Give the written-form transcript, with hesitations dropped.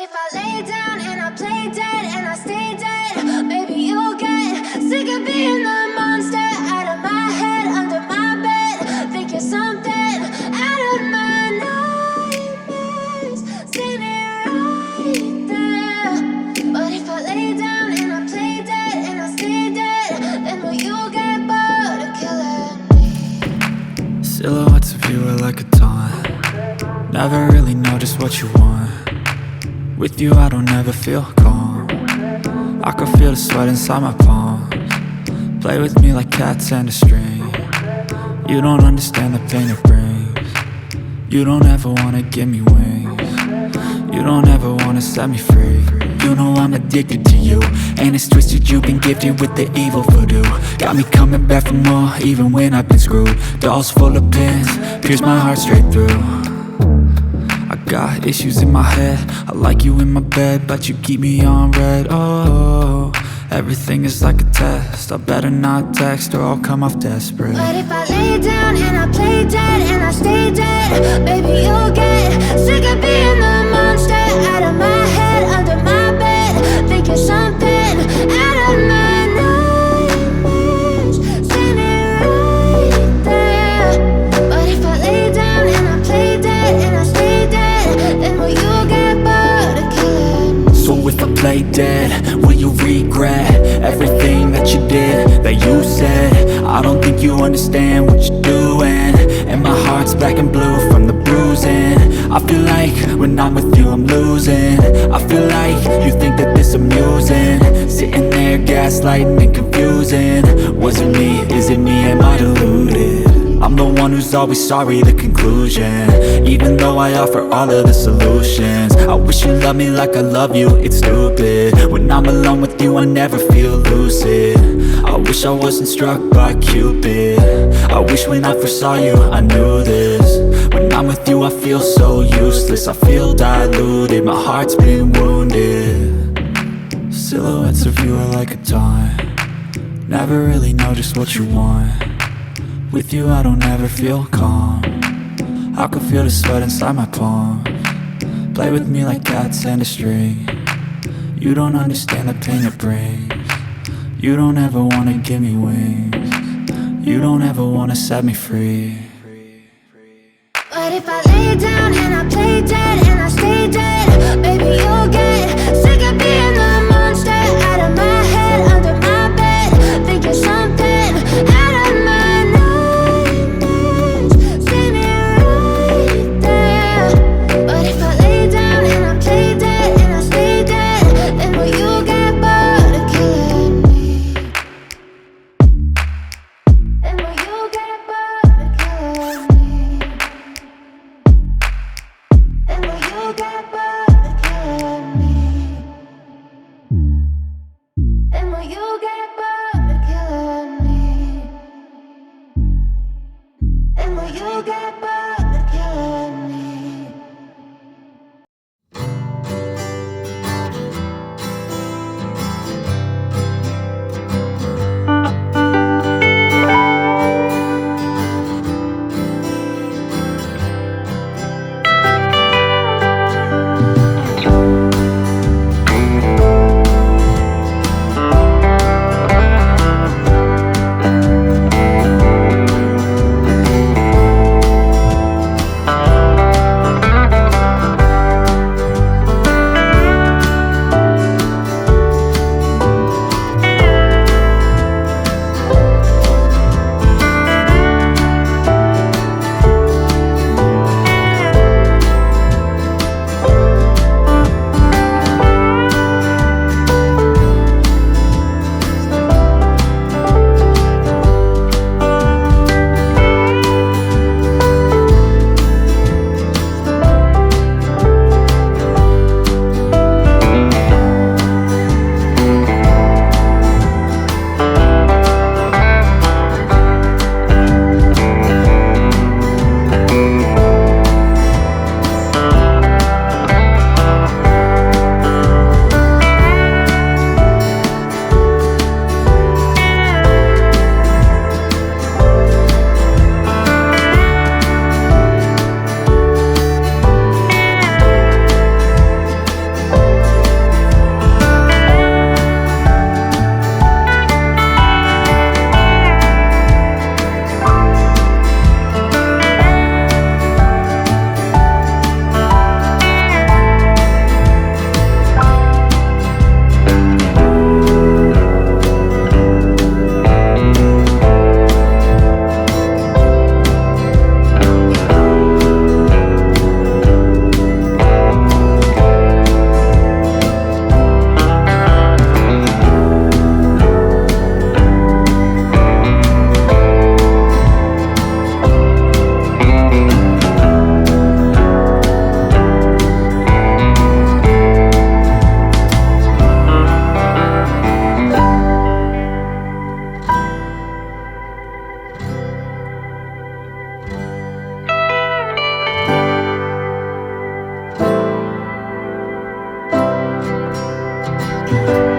if I lay down and I play dead and I stay dead, maybe you'll get sick of being the monster out of my head, under my bed. Think you're something out of my nightmares, standing right there. But if I lay down and I play dead and I stay dead, then will you get bored of killing me? Silhouettes of you are like a taunt. Never really know just what you want. With you I don't ever feel calm. I can feel the sweat inside my palms. Play with me like cats and a string. You don't understand the pain it brings. You don't ever wanna give me wings. You don't ever wanna set me free. You know I'm addicted to you, and it's twisted, you've been gifted with the evil voodoo. Got me coming back for more, even when I've been screwed. Dolls full of pins, pierce my heart straight through. I got issues in my head, I like you in my bed, but you keep me on red. Oh, everything is like a test, I better not text or I'll come off desperate. But if I lay down and I play dead and I stay dead, baby you'll get sick of being the monster out of my head, under my bed. Think you're something out of my nightmares, standing right there. But if I lay down and I play dead and I stay dead, then will you get bored of killing me? So if I play dead, will you regret everything that you did, that you said? I don't think you understand what you're doing, and my heart's black and blue from the bruising. I feel like when I'm with you I'm losing. I feel like you think that this amusing, sitting there gaslighting and confusing. Was it me? Is it me? Am I deluded? I'm the one who's always sorry, the conclusion, even though I offer all of the solutions. I wish you loved me like I love you, it's stupid. When I'm alone with you I never feel lucid. I wish I wasn't struck by Cupid. I wish when I first saw you I knew this. When I'm with you I feel so useless, I feel diluted, my heart's been wounded. Silhouettes of you are like a taunt. Never really know just what you want. With you I don't ever feel calm. I can feel the sweat inside my palms. Play with me like cats and a string. You don't understand the pain it brings. You don't ever wanna give me wings. You don't ever wanna set me free. But if I lay down and I play dead and I stay dead, baby you'll get sick of being the monster out of my head, under my bed. Think you're something out of my nightmares, standing right there. But if I lay down and I play dead and I stay dead, then will you get bored of killing me? Then will you get bored of killing me? And will you get bored? you.